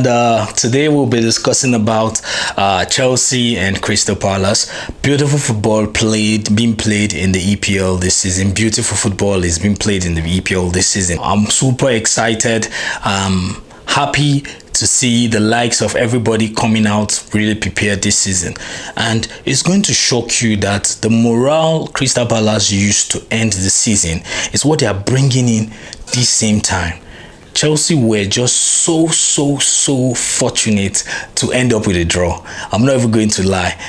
and today we'll be discussing about Chelsea and Crystal Palace. Beautiful football being played in the EPL this season. Beautiful football is being played in the EPL this season. I'm super excited. Happy to see the likes of everybody coming out really prepared this season, and it's going to shock you that the morale Crystal Palace used to end the season is what they are bringing in this same time. Chelsea were just so fortunate to end up with a draw. I'm not even going to lie.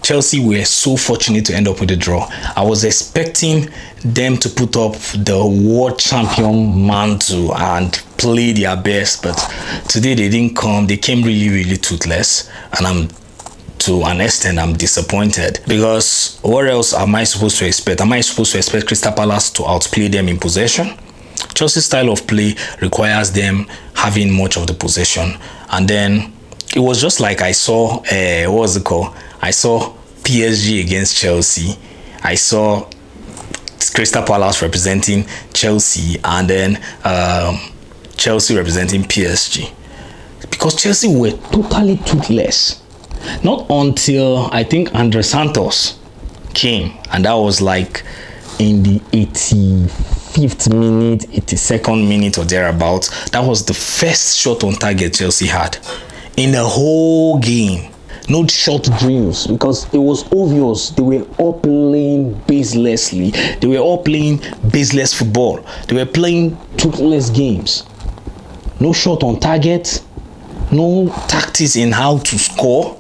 Chelsea were so fortunate to end up with a draw. I was expecting them to put up the world champion mantle and play their best, but today they didn't come. They came really toothless, and to an extent I'm disappointed, because what else am I supposed to expect? Am I supposed to expect Crystal Palace to outplay them in possession? Chelsea's style of play requires them having much of the possession, and then it was just like I saw what was it called? I saw PSG against Chelsea. I saw Crystal Palace representing Chelsea, and then Chelsea representing PSG, because Chelsea were totally toothless. Not until I think Andre Santos came, and that was like in the 85th minute, 82nd minute or thereabouts. That was the first shot on target Chelsea had in the whole game. No short drills, because it was obvious they were all playing baselessly. They were all playing baseless football. They were playing toothless games. No shot on target, no tactics in how to score.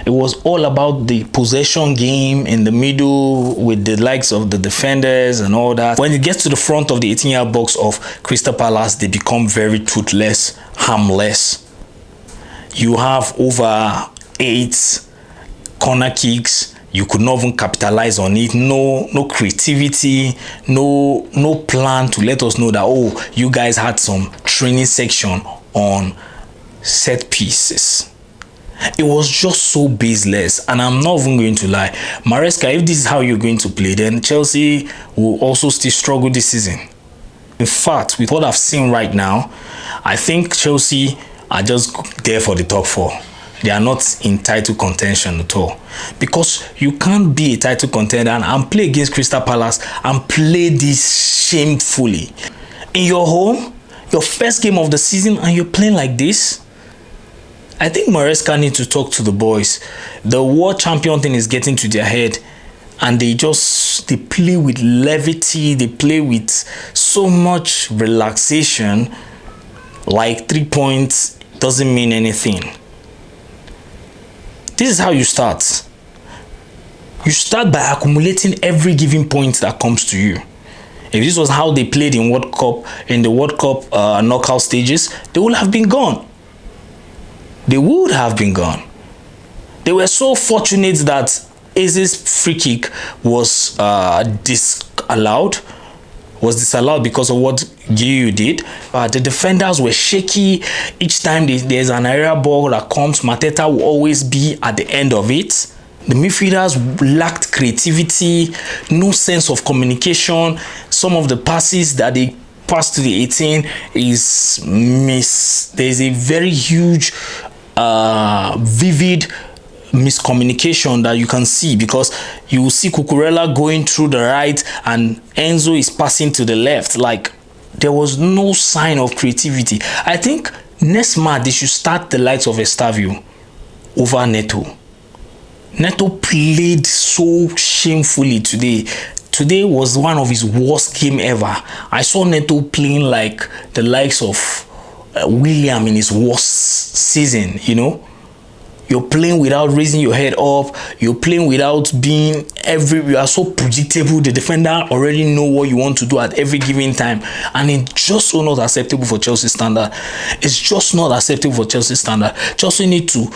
It was all about the possession game in the middle with the likes of the defenders and all that. When it gets to the front of the 18-yard box of Crystal Palace, they become very toothless, harmless. You have over 8 corner kicks. You could not even capitalize on it. No creativity, no plan to let us know that, oh, you guys had some training section on set pieces. It was just so baseless, and I'm not even going to lie. Maresca, if this is how you're going to play, then Chelsea will also still struggle this season. In fact, with what I've seen right now, I think Chelsea are just there for the top 4. They are not in title contention at all, because you can't be a title contender and play against Crystal Palace and play this shamefully in your home, your first game of the season, and you're playing like this. I think Maresca needs to talk to the boys. The world champion thing is getting to their head, and they play with levity. They play with so much relaxation, like 3 points doesn't mean anything. This is how you start. You start by accumulating every given point that comes to you. If this was how they played in the World Cup knockout stages, they would have been gone. They would have been gone. They were so fortunate that Eze's free kick was disallowed because of what Giyu did. The defenders were shaky. Each time there's an area ball that comes, Mateta will always be at the end of it. The midfielders lacked creativity, no sense of communication. Some of the passes that they passed to the 18 is missed. There's a very huge vivid miscommunication that you can see, because you see Cucurella going through the right and Enzo is passing to the left. Like, there was no sign of creativity. I think next match they should start the likes of Estavio over Neto. Neto played so shamefully today. Today was one of his worst game ever. I saw Neto playing like the likes of William in his worst season. You're playing without raising your head up. You're playing without being you are so predictable. The defender already know what you want to do at every given time, and it's just so not acceptable for Chelsea standard. It's just not acceptable for Chelsea standard. Chelsea need to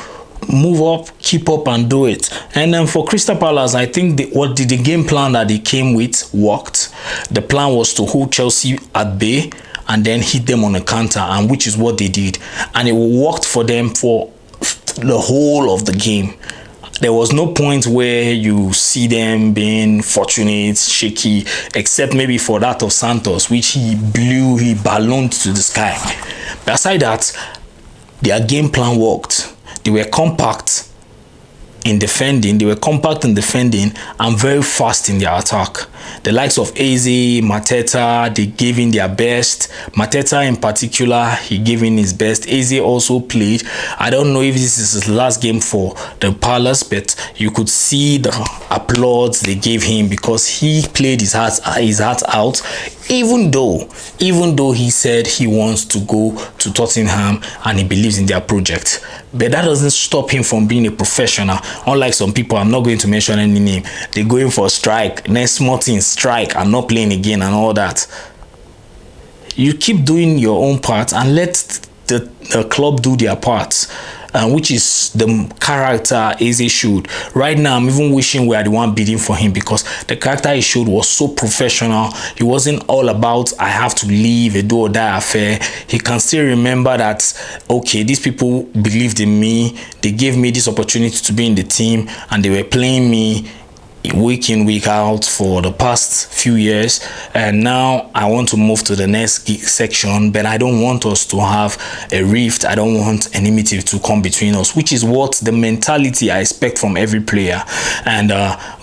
move up, keep up, and do it. And then for Crystal Palace, I think the game plan that they came with worked. The plan was to hold Chelsea at bay and then hit them on a counter, and which is what they did, and it worked for them for the whole of the game. There was no point where you see them being fortunate, shaky, except maybe for that of Santos, which he ballooned to the sky. Beside that, Their game plan worked. They were compact in defending, and very fast in their attack. The likes of Eze, Mateta, they gave in their best. Mateta in particular, he gave in his best. Eze also played. I don't know if this is his last game for the Palace, but you could see the applause they gave him because he played his heart out, even though he said he wants to go to Tottenham and he believes in their project. But that doesn't stop him from being a professional. Unlike some people, I'm not going to mention any name, they're going for a strike, next small thing, strike, I'm not playing again and all that. You keep doing your own part and let the club do their part, which is the character Eze showed. Right now, I'm even wishing we are the one bidding for him because the character he showed was so professional. He wasn't all about, I have to leave, a do or die affair. He can still remember that, okay, these people believed in me. They gave me this opportunity to be in the team and they were playing me week in, week out for the past few years, and now I want to move to the next section, but I don't want us to have a rift. I don't want enmity to come between us, which is what the mentality I expect from every player. And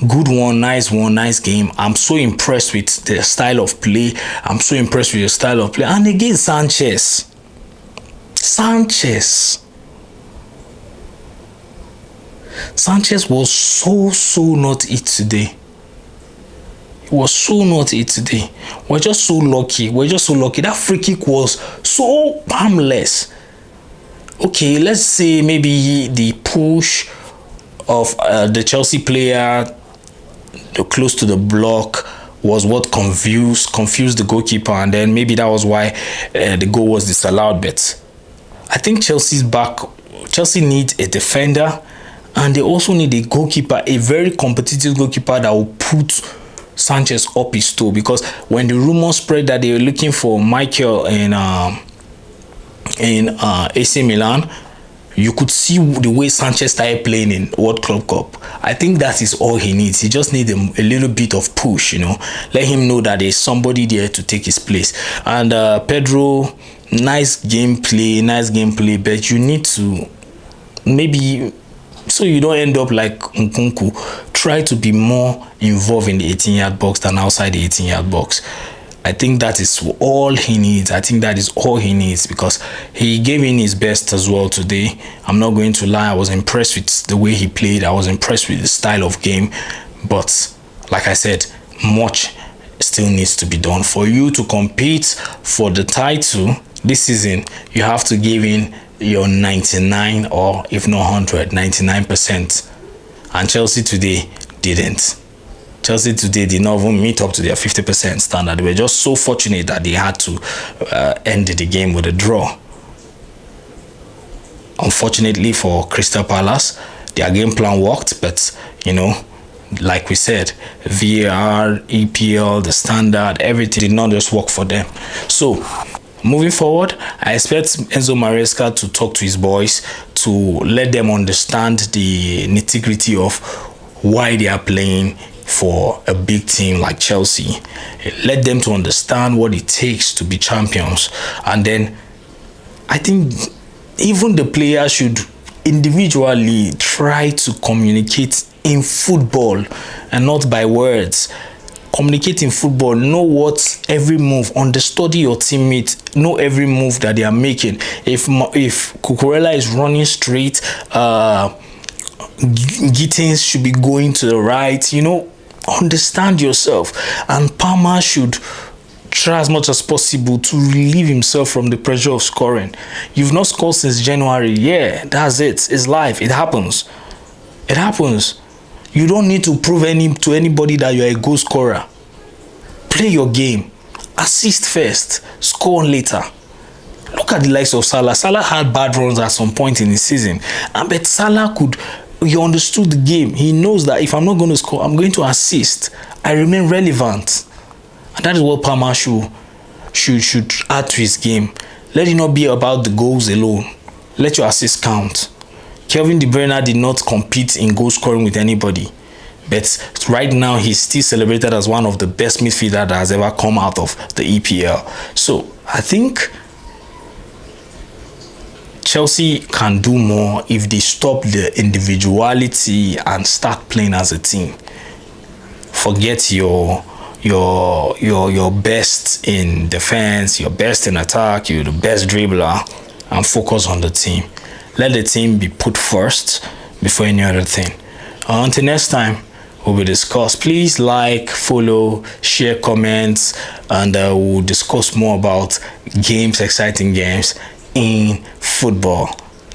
good one, nice game. I'm so impressed with the style of play. And again, Sanchez was so not it today. He was so not it today. We're just so lucky. That free kick was so harmless. Okay, let's say maybe the push of the Chelsea player close to the block was what confused the goalkeeper, and then maybe that was why the goal was disallowed. But I think Chelsea needs a defender. And they also need a goalkeeper, a very competitive goalkeeper that will put Sanchez up his toe. Because when the rumor spread that they were looking for Michael in AC Milan, you could see the way Sanchez started playing in World Club Cup. I think that is all he needs. He just needs a little bit of push, Let him know that there's somebody there to take his place. And Pedro, nice gameplay, but you need to maybe, so you don't end up like Nkunku, try to be more involved in the 18-yard box than outside the 18-yard box. I think that is all he needs. Because he gave in his best as well today. I'm not going to lie, I was impressed with the way he played. I was impressed with the style of game. But like I said, much still needs to be done. For you to compete for the title this season, you have to give in your 99 or if not 99%, and Chelsea today didn't. Chelsea today did not even meet up to their 50% standard. They were just so fortunate that they had to end the game with a draw. Unfortunately for Crystal Palace, their game plan worked, but like we said, VAR, EPL, the standard, everything did not just work for them. So moving forward, I expect Enzo Maresca to talk to his boys to let them understand the nitty-gritty of why they are playing for a big team like Chelsea. Let them to understand what it takes to be champions. And then I think even the players should individually try to communicate in football and not by words. Communicate in football, know what every move, understudy your teammates, know every move that they are making. If Cucurella is running straight, Gittins should be going to the right, understand yourself. And Palmer should try as much as possible to relieve himself from the pressure of scoring. You've not scored since January. Yeah, that's it. It's life. It happens. You don't need to prove to anybody that you're a goal scorer. Play your game. Assist first. Score later. Look at the likes of Salah. Salah had bad runs at some point in the season. But Salah he understood the game. He knows that if I'm not going to score, I'm going to assist. I remain relevant. And that is what Palmer should add to his game. Let it not be about the goals alone. Let your assists count. Kevin De Bruyne did not compete in goal scoring with anybody, but right now he's still celebrated as one of the best midfielders that has ever come out of the EPL. So I think Chelsea can do more if they stop the individuality and start playing as a team. Forget your best in defense, your best in attack, you're the best dribbler, and focus on the team. Let the team be put first before any other thing. Until next time, we will discuss. Please like, follow, share, comments, and we'll discuss more about games, exciting games in football.